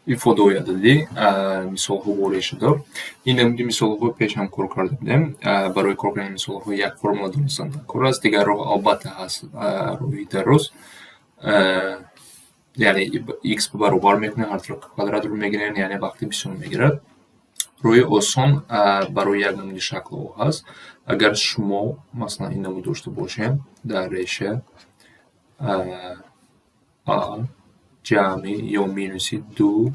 ifoda оядади мисолҳо бо решадор. Ин намуди мисолҳои пешам кор карда будем. Барои кор кардани мисолҳо як формула донистан кор аст. Дигар роҳ албатта ҳаст роҳи дароз. Яъне x баробар мекунем, ҳар тараф квадратро мегирем, яъне вақти бисёр мегирад. Роҳи осон барои як намуди шаклҳо ҳаст. Агар шумо масалан ин намуд дошта бошем, дар реша а ҷамъи ё минуси 2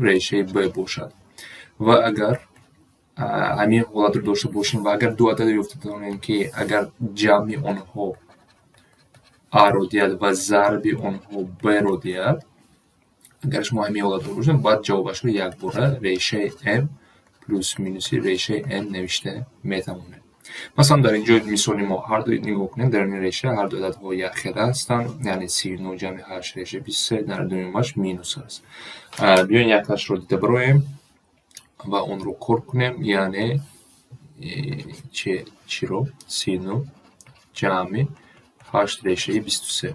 решаи б бошад ва агар ҳамин ҳолатро дошта бошем ва агар ду адад ёфта тавонем ки агар ҷамъи онҳо а-ро диҳад ва зарби онҳо б-ро диҳад, агар шумо ҳамин ҳолатро бошем, баъд ҷавобашро якбора решаи m плюс минуси решаи m навишта метавонем. Масалан дар ин ҷои мисоли мо ҳар ду нигоҳ кунем, дар ин реша ҳар ду ададҳо як хела ҳастанд, яъне 39 ҷамъи 8 решаи 23 дар дуюмаш минус аст. Биёин якташро дида бароем ва онро кор кунем, яъне чиро 39 ҷамъи 8 решаи 23.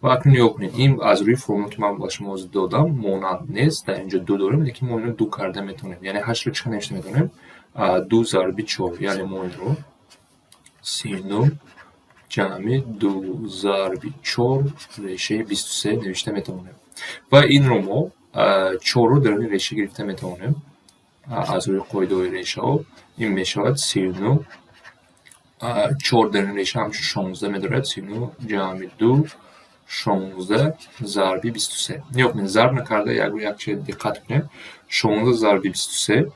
ва акнун нигоҳ кунед, ин аз рӯи формула ки ман ба шумо додам монанд нест. Дар ин ҷо ду дорем, лекин мо инро ду карда метавонем. Яъне 8ро чӣ қадar навишта метавонем? 2 зарби 4, яъне мо инро 39 ҷамъи 2 зарби 4 решаи 23 навишта метавонем. ва инро мо 4ро даруни реша гирифта метавонем. аз рӯи қоидаҳои решаҳо ин мешавад 39 4 даруни реша ҳамчун 16 медорад. 39 ҷамъи 2 16 зарби 23. нигоҳ кунед, зарб накарда як чиз диққат кунем. 16 зарби 23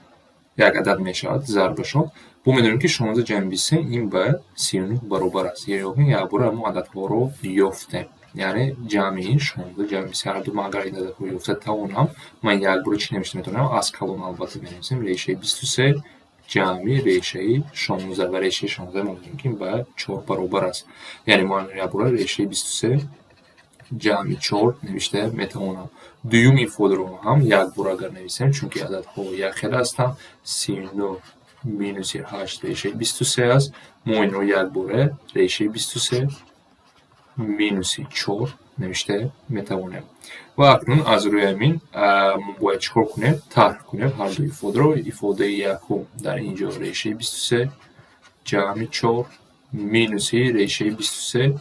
як адад мешавад зарбашон. Бо медонем ки 16 ҷамъи 23 ин ба 39 баробар аст. Яъне якбора ҳамон ададҳоро ёфтем. Яъне ҷамъи ин 16 ҷамъи 23 ҳар ду ман агар ин ададҳо ёфта тавонам, ман якбора чӣ навишта метавонам? Аз калон албатта менависем решаи 23 ҷамъи решаи 16 ва решаи 16 мо медонем ки ба 4 баробар аст. Яъне ман якбора решаи 23 ҷамъи 4 навишта метавонам. дуюм ифодаро ҳам якбора агар нависем, чунки ададҳо як хела ҳастанд, 39 минуси 8 решаи 23 аст. мо инро якбора решаи 23 минуси 4 навишта метавонем. ва акнун аз рӯи ҳамин мо бояд чӣ кор кунем? тарҳ кунем ҳар ду ифодаро. Ифодаи якум дар ин ҷо решаи 23 ҷамъи 4 минуси решаи 23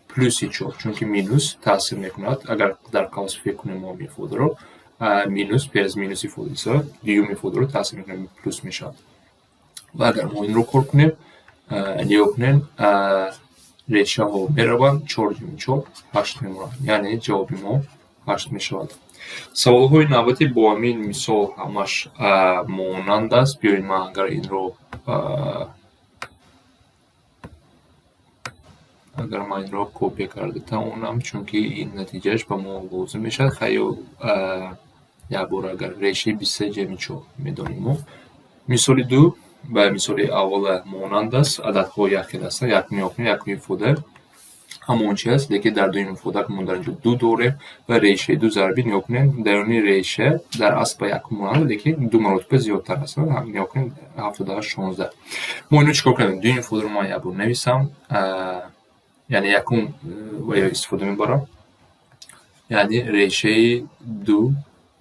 плюси 4, чунки минус таъсир мекунад. Агар дар қавс фикр кунем мо ифодаро, минус пес минус ифода иса дуюм ифодаро таъсир мекунад, плюс мешавад. ва агар мо инро кор кунем, нигоҳ кунем, решаҳо мераванд, 4 ҷамъи 4 8 мемонад, яъне ҷавоби мо 8 мешавад. Саволҳои навбатӣ бо ҳамин мисол ҳамаш монанд аст. биёед ман агар инро копия карда тавонам, чунки ин натиҷааш ба мо лозим мешавад. хаёл якбора агар решаи 23 ҷамъи 4 медонем мо. Мисоли ду ба мисоли аввала монанд аст. Ададҳо як хел ҳастанд. нигоҳ кунед, якум ифода ҳамон чиз аст, лекин дар дуюм ифода мо дар инҷо ду дорем ва решаи ду зарби, нигоҳ кунед, даруни реша дар асл ба якум монанд, лекин ду маротиба зиёдтар аст. нигоҳ кунед, 78 16. мо инро чӣ кор кардем? Дуюм ифодаро ман якбор нависам, яъне якум истифода мебарам, яъне решаи 2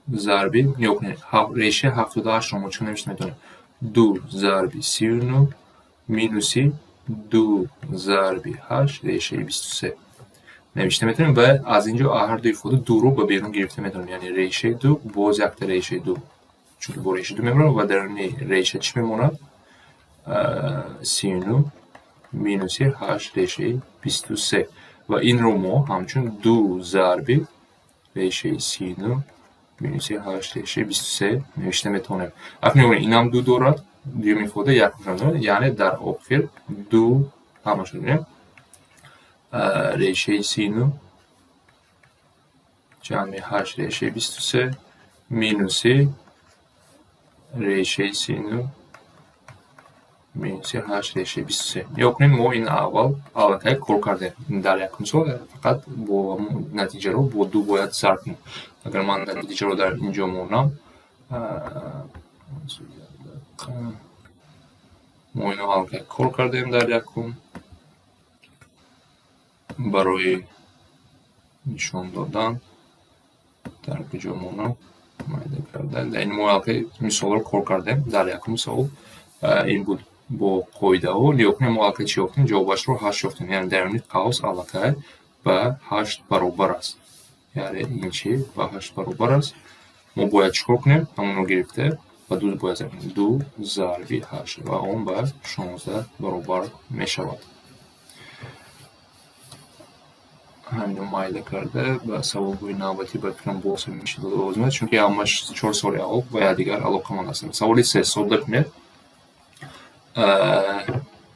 зарби, нигоҳ кунед, решаи 78ро мо чӣ навишта метавонем? 2 зарби 39 минуси 2 зарби 8 решаи 23 навишта метавонем. ва аз ин ҷо ҳар ду ифода 2ро ба берун гирифта метавонем, яъне решаи 2 боз якта решаи 2, чунки бо решаи 2 мебарам ва даруни реша чӣ мемонад? 39 минуси 8 решаи 23. ва инро мо ҳамчун 2 зарби решаи 39 минуси 8 решаи 23 навишта метавонем. акнун инам 2 дорад, дуюм ифода якумшон дорад, яъне дар охир 2 ҳамашро дорем, решаи 39 ҷамъи 8 решаи 23 минуси решаи 39 минуси 8 решаи 23. нигоҳ кунед, мо ин аллакай кор кардем. Дар як мисол фақат бо натиҷаро бо 2 бояд зарб кунем. Агар ман натиҷаро дар ин ҷо монам, мо ино аллакай кор кардем дар якум. барои нишон додан дар куҷо монам mayda karda. Yani muhalefet misallar korkardım. Dar yakın misal. این بود با قاعده و نیوکن معلقه چی یافتیم جوابش رو 8 یافتیم یعنی درونی قوس علاقه به 8 برابر است یعنی این چی به 8 برابر است ما باید چیکار کنیم همون رو گرفته و 2 باید زنیم 2 ضربی 8 و اون به 16 برابر می شود همین مایل کرده و سوالگوی نوبتی به فکرم بحث میشه لازمه چون که همش 4 سال اول و دیگر علاقه من هستم سوالی 3 ساده کنید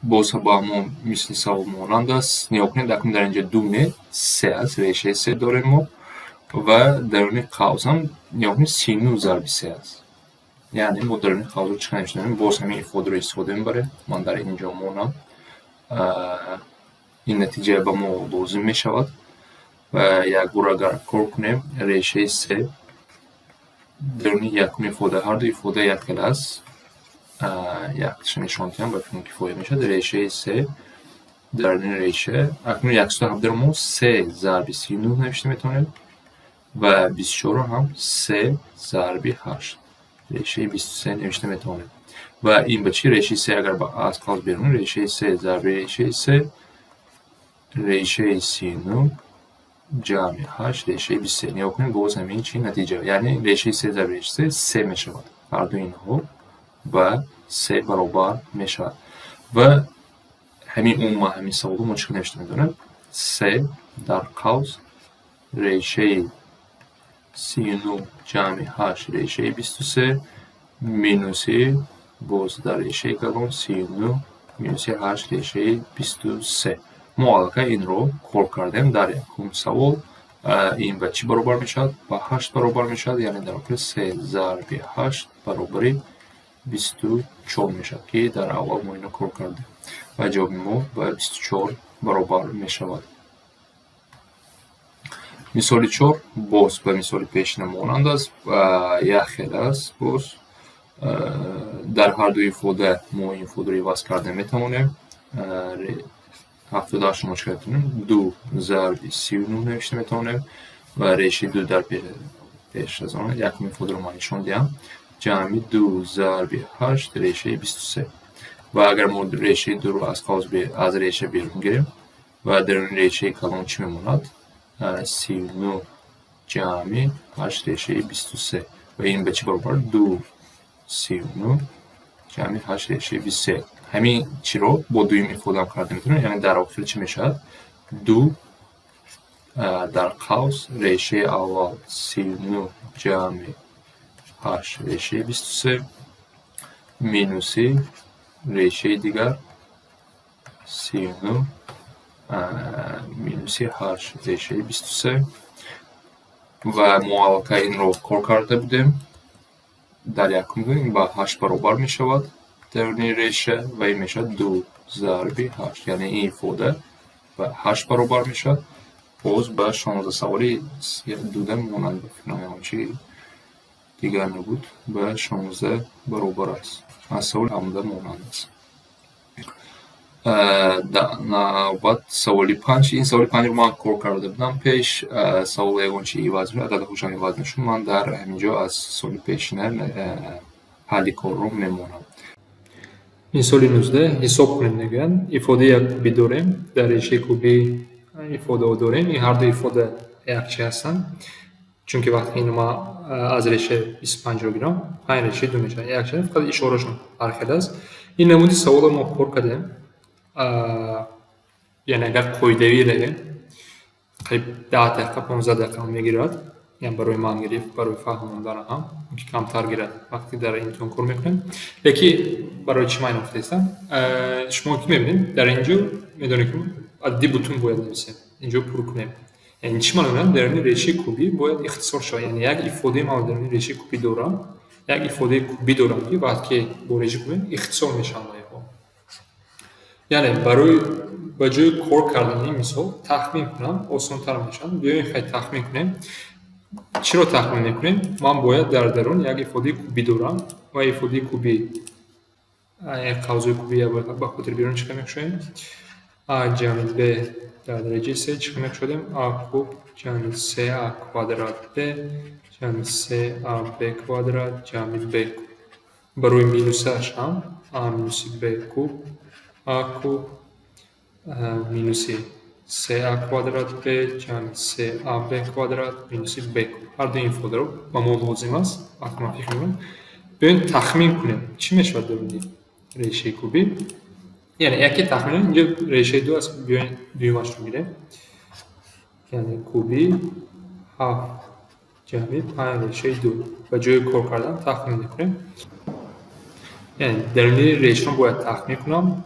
باز با همون مثل سوال مانند است نیا کنید اکنون در اینجا دونه 3 است ریشه 3 داریم ما و درونی قوس هم نیا کنید 39 ضرب 3 است یعنی ما درونی قوس رو چه نمیشه داریم باز همین ifade رو استفاده میبره من در اینجا مانم این نتیجه به ما لازم میشود و یک بار اگر کار کنیم ریشه 3 درونی یکم ifade هر دو ifade یک کلاس یک نشانتی هم بکنیم کفایه میشه در ریشه 3 در این ریشه اکنون یک سو هم در ما 3 ضرب 39 نوشته میتونیم و 24 هم 3 ضرب 8 ریشه 23 نوشته میتونیم و این به چی ریشه 3 اگر با از قاس بیرون ریشه 3 ضرب ریشه 3 ریشه 39 جمع 8 ریشه 23 نیا کنیم باز همین چی نتیجه یعنی ریشه 3 ضرب ریشه 3 3 میشود هر دو اینها و 3 برابر میشود و همین اون ما همین سوال ما چی نوشته میدونیم 3 در قوس ریشه 39 جمع 8 ریشه 23 مینوسی باز در ریشه کلان 39 مینوسی 8 ریشه 23 معلقه این رو کار کردیم در یک سوال این به چی برابر میشد؟ با 8 برابر میشد یعنی در واقع 3 ضرب 8 برابری 24 میشد که در اول ما اینو کار کردیم و جواب ما به 24 برابر میشود مثال 4 باز به مثال پیشین مانند است و یک خیلی است باز در هر دو ifade ما این ifade رو عوض کرده میتوانیم 78 رو مشکل کنیم 2 ضرب 39 نوشته میتوانیم و ریشه 2 در پیش از آن یکم ifade رو ما نشان دیم جمع 2 ضرب 8 ریشه 23 و اگر ما ریشه 2 رو از ریشه بیرون گیریم و در این ریشه کلان چی میموند 39 جمع 8 ریشه 23 و این به چی برابر 2 39 جمع 8 ریشه 23 همین چی رو با دویم ifade کرده میتونیم یعنی در آخر چی میشد 2 در قوس ریشه اول 39 جمع 8 ریشه 23 مینوسی ریشه دیگر 39 مینوسی 8 ریشه 23 و معلقه این رو کار کرده بودیم در یکم این با 8 برابر می شود در این ریشه و این می شود 2 ضرب 8 یعنی این ifade و 8 برابر می شود باز به 16 سوالی دوده مانند بفرماییم چی دیگر نبود به 16 برابر است از سوال همونده مانند است نوبت سوالی 5 این سوالی 5 رو من کار کرده بودم پیش سوال یکون چی ایواز رو عدد خوشم ایواز نشون من در همینجا از سوالی پیشینه حالی کار رو میمونم این سوالی 19 حساب کنیم نگوین ifade یک کوبی داریم در ریشه کوبی ifade داریم این هر دو ifade یک چی هستن چون که وقتی اینو ما از ریشه 25 رو گیرم 5 ریشه 2 میشن یک چی فقط اشارهشون فرق است این نمودی سوال ما کار کردیم یعنی اگر قاعده‌ای رهیم قریب 10 دقیقه 15 دقیقه میگیرد یعنی برای من گرفت برای فهموندن هم که کمتر گیرد وقتی در این تون کار میکنیم یکی برای چی من گفتم شما که میبینید در اینجا میدونید که عددی بوتون باید نویسیم اینجا پر کنیم یعنی چی معلومه در این ریشه کوبی باید اختصار شود یعنی یک ifade ما در این ریشه کوبی دارم یک ifade کوبی دارم که وقتی با ریشه کوبی اختصار میشن یعنی برای به جای کار کردن این مثال تخمین کنم آسان‌تر میشن بیاین خیلی تخمین کنیم چرا تخمین نکنیم من باید در درون یک ifade کوبی دارم و ifade کوبی قوس کوبی به خاطر بیرون چیکار میکنیم a جمع b در درجه 3 چقدر شدیم a خوب جمع 3a کوادرات b جمع 3a b کوادرات جمع b برای مینوسش هم a مینوس b کوب a کوب مینوس 3a کوادرات b جمع 3a b کوادرات مینوس b کوب هر دو این فوده رو با ما لازم است وقتی ما فکر میکنیم بیاین تخمین کنیم چی میشود درونی ریشه کوبی یعنی یکی تخمین اینجا ریشه 2 است بیاین دویمش رو میگیریم یعنی کوبی 7 جمعی 5 ریشه 2 و جای کار کردن تخمین کنیم یعنی درونی ریشه رو باید تخمین کنم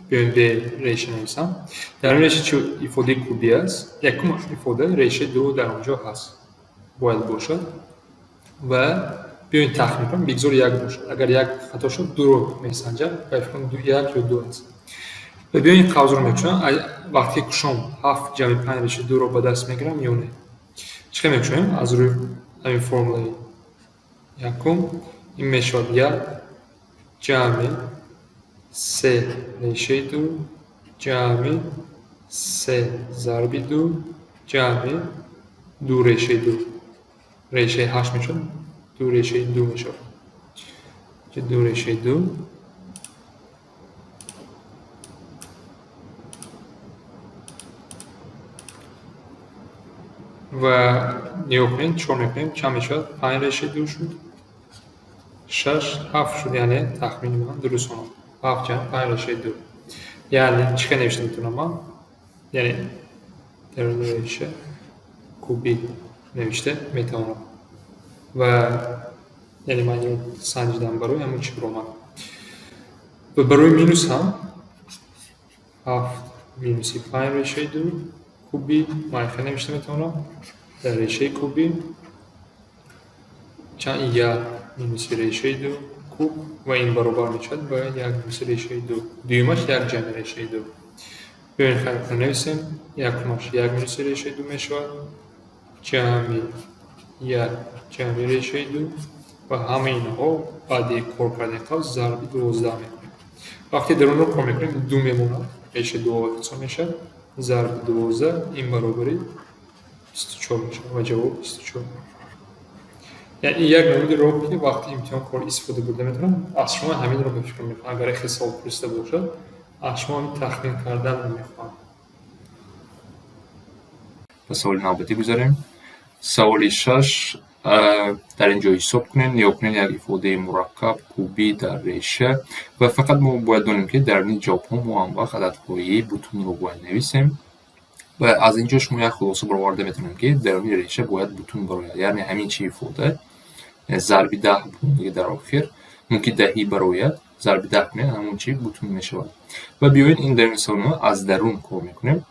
بیاین به ریشه نویسم درون ریشه چه ایفاده کوبی است یکم ایفاده ریشه 2 در اونجا هست باید باشد و بیاین تخمین کنم بگذار یک باشد اگر یک خطا شد 2 رو میسنجم و فکر کنم 1 یا 2 است و بیاین قوز رو میکشم وقتی کشم 7 جمع 5 ریشه 2 رو با دست میگیرم یا نه چیکار میکنیم از روی همین فرمول یکم این میشود 1 جمع 3 ریشه 2 جمع 3 ضرب 2 جمع 2 ریشه 2 ریشه 8 میشود 2 ریشه 2 میشود 2 ریشه 2 و نیوکنین چون میکنیم چند میشود 5 ریشه 2 شد 6 7 شد یعنی تخمین من درست کنم 7 جمع 5 ریشه 2 یعنی چیکار نوشته میتونم من یعنی درون ریشه کوبی نوشته میتونم و یعنی من اینو سنجیدم برای همون چی رو من و برای مینوس هم 7 مینوسی 5 ریشه 2 کوبی معرفه نوشته میتونم در ریشه کوبی چند 1 مینوس ریشه 2 کوب و این برابر میشود با 1 مینوس ریشه 2 دویمش 1 جمع ریشه 2 بیاین خلق رو نویسیم یکمش 1 مینوس ریشه 2 میشود جمع 1 جمع ریشه 2 و همه اینها بعد کار کردن قوس ضرب 12 میکنیم وقتی درون رو کار میکنیم 2 میمونه ریشه 2 اختصار میشه ضرب 12 این برابری 24 میشه و جواب 24 یعنی یک نمود رو که وقتی امتحان کار استفاده برده میتونم از شما همین رو بفکر میکنم اگر حساب پرسیده باشد از شما همین تخمین کردن رو میخوام و سوال نوبتی گذاریم سوال 6 در اینجا حساب کنین نیوکنین یک ایفاده مرکب کوبی در ریشه و فقط ما باید دونیم که در این جواب ها ما هم وقت عددهای بوتون رو باید نویسیم و از اینجا شما یک خلاصه برآورده میتونیم که در این ریشه باید بوتون براید یعنی همین چی ایفاده ضرب 10 بوتون در آخر ممکن 10 براید ضرب 10 کنه همون چی بوتون میشود و بیاین این در مثال از درون کار میکنیم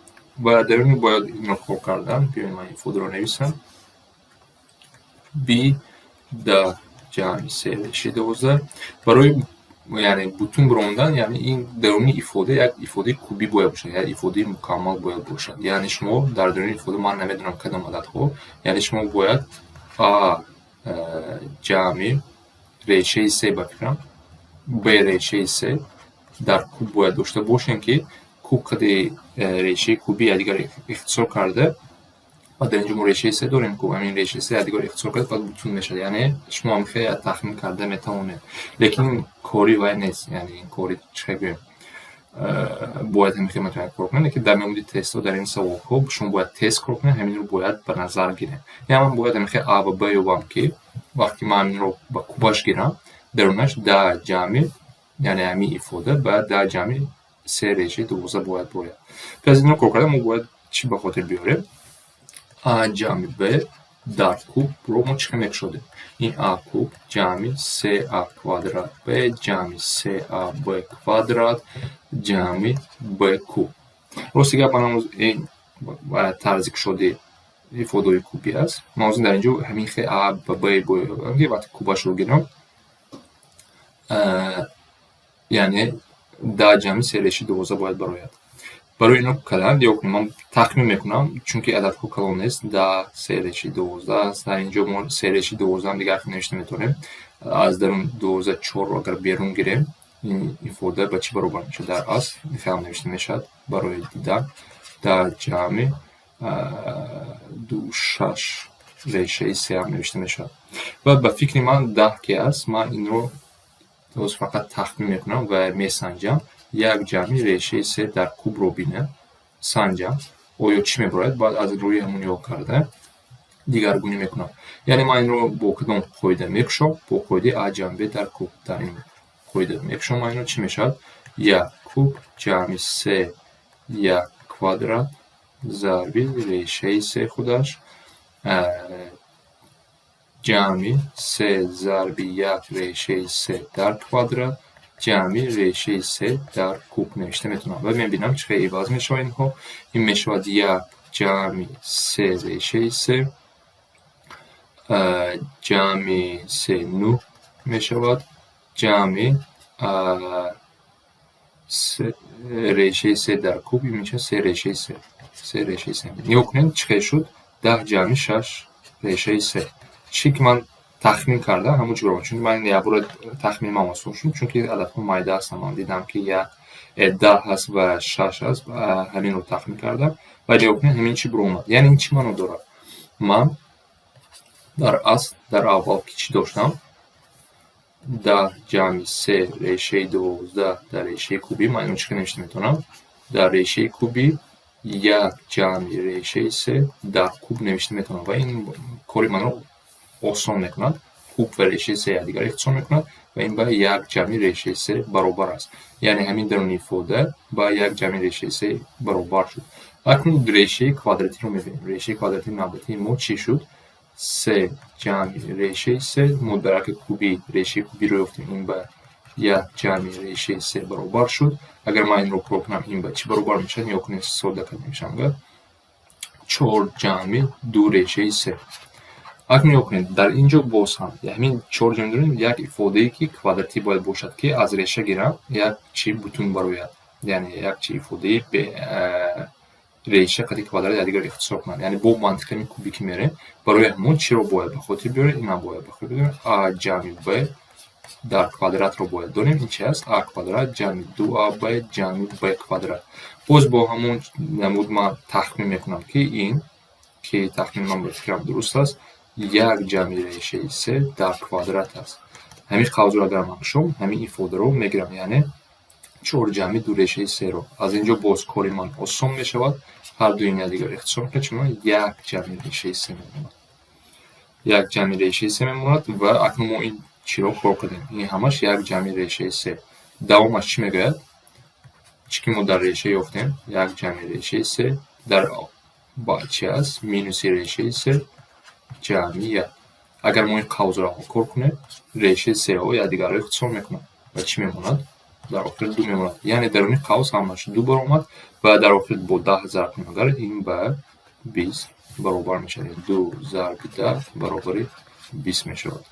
و درون باید این رو کار کردن بیاین من ایفاده رو نویسم b 10 جمع 3 ریشه 12 برای یعنی بوتون براندن یعنی این درونی ایفاده یک ایفاده کوبی باید باشه یا ایفاده مکمل باید باشد یعنی شما در درون ایفاده من نمیدونم کدام عدد ها یعنی شما باید a جمع ریشه 3 بفکرم b ریشه 3 در کوب باید داشته باشین که کوب کده ریشه کوبی دیگر اختصار کرده و در اینجا ما ریشه 3 داریم که همین ریشه 3 دیگر اختصار کرده باید بوتون میشه یعنی شما هم خیلی تخمین کرده میتونه لیکن کاری وای نیست یعنی این کاری چه بگیم باید هم خیلی متوجه کار کنه که در مورد تست ها در این سوال ها شما باید تست کار کنه همین رو باید به نظر گیره یعنی من باید هم خیلی a و b یوبم که وقتی من همین رو با کوباش گیرم درونش 10 جمع یعنی همین ایفاده بعد 10 جمع 3 ریشه 12 باید پس این رو کار کنه ما باید چی به خاطر بیاریم a جمع b در کوب رو ما چه شده این a کوب جمع 3a کوادرات b جمع 3a b کوادرات جمع b کوب راستی که من این ترزیک شده ایفاده کوبی است موضوع در اینجا همین خیلی a و b باید وقتی کوباش رو گیرم یعنی 10 جمع 3 ریشه 12 باید براید برای اینو کلان دیو کنیم من تخمین میکنم چون که عدد ها کلان نیست 10 3 ریشه 12 است در اینجا ما 3 ریشه 12 هم دیگر نوشته میتونیم از درون 12 4 رو اگر بیرون گیریم این ایفاده با چی برابر میشه؟ در اصل فهم نوشته میشد برای دیدن در جمع 26 ریشه 3 هم نوشته میشد. و به فکر من 10 که است، من این رو فقط تخمین میکنم و میسنجم. یک جمع ریشه 3 در کوب رو بینه سنجم آیا چی میبراید، بعد از روی همون یا کرده دیگرگونی میکنم. یعنی من این رو با کدام قاعده میکشم؟ با قاعده ا جمع در کوب. در این قاعده میکشم من این رو چی میشد؟ یک کوب جمع 3 یک کوادرات ضرب ریشه 3 خودش جمع 3 ضرب 1 ریشه 3 در کوادرات جمع ریشه 3 در کوب نوشته میتونم و میبینم چه عوض میشه اینها. این میشود 1 جمع 3 ریشه 3 جمع 3 9 میشود جمع ریشه 3 در کوب میشه 3 ریشه 3 3 ریشه 3 نیا کنید چه شد؟ 10 جمع 6 ریشه 3. چی که من تخمین کردم همون جوری، چون من یه بار تخمین ما آسون شد چون که عددها مایده است. من دیدم که یک 10 هست و 6 هست و همین رو تخمین کردم و نیا کنید همین چی برو اومد. یعنی این چی منو داره؟ من در اصل در اول که چی داشتم؟ 10 جمع 3 ریشه 12 در ریشه کوبی. من اینو چی نوشته میتونم؟ در ریشه کوبی 1 جمع ریشه 3 در کوب نوشته میتونم و این کاری من رو آسان میکند. کوب و ریشه 3 دیگر اختصار میکند و این با 1 جمع ریشه 3 برابر است. یعنی همین درون ایفاده با 1 جمع ریشه 3 برابر شد. اکنون ریشه کوادراتی رو میبینیم. ریشه کوادراتی نباتی ما چی شد؟ 3 جمع ریشه 3 مدرک کوبی ریشه کوبی رو گفتیم این با 1 جمع ریشه 3 برابر شد. اگر من این رو پر کنم این با چی برابر میشه؟ یا کنید ساده کنیم 4 جمع 2 ریشه 3. اکنون کنید در اینجا باز هم همین 4 جمع داریم یک ifade ای که کوادراتی باید باشد که از ریشه گیرم یک چی بتون براید، یعنی یک چی ifade ای به ریشه قدی کوادرات دیگر اختصار کنند. یعنی با منطقه کوبیکی میره برای همون چی رو باید به خاطر بیاره؟ اینا باید به خاطر بیاره ا جمع ب در کوادرات رو باید داریم. این چی است؟ ا کوادرات جمع 2ab جمع b کوادرات. باز با همون نمود من تخمین میکنم که این که تخمین من به فکرم درست است 1 جمع ریشه 3 در کوادرات است. همین قوس رو اگر من بشم همین ifade رو میگیرم، یعنی 4 جمع 2 ریشه 3 رو از اینجا باز کاری من آسان میشود. هر دو این دیگر اختصار میکنه چون 1 جمع ریشه 3 میموند. 1 جمع ریشه 3 میموند و اکنون ما این چی رو پر کردیم. این همش 1 جمع ریشه 3. دوامش چی میگوید؟ چی که ما در ریشه یافتیم 1 جمع ریشه 3 در با چی است؟ مینوس ریشه 3 جمع 1. اگر ما این قوس را کار کنیم ریشه 3 رو یا دیگر اختصار میکنه و چی میموند؟ در آخر 2 میموند. یعنی درونی قوس همش 2 برآمد و در آخر با 10 ضرب کنیم اگر این به 20 برابر میشه. 2 ضرب 10 برابر 20 میشود.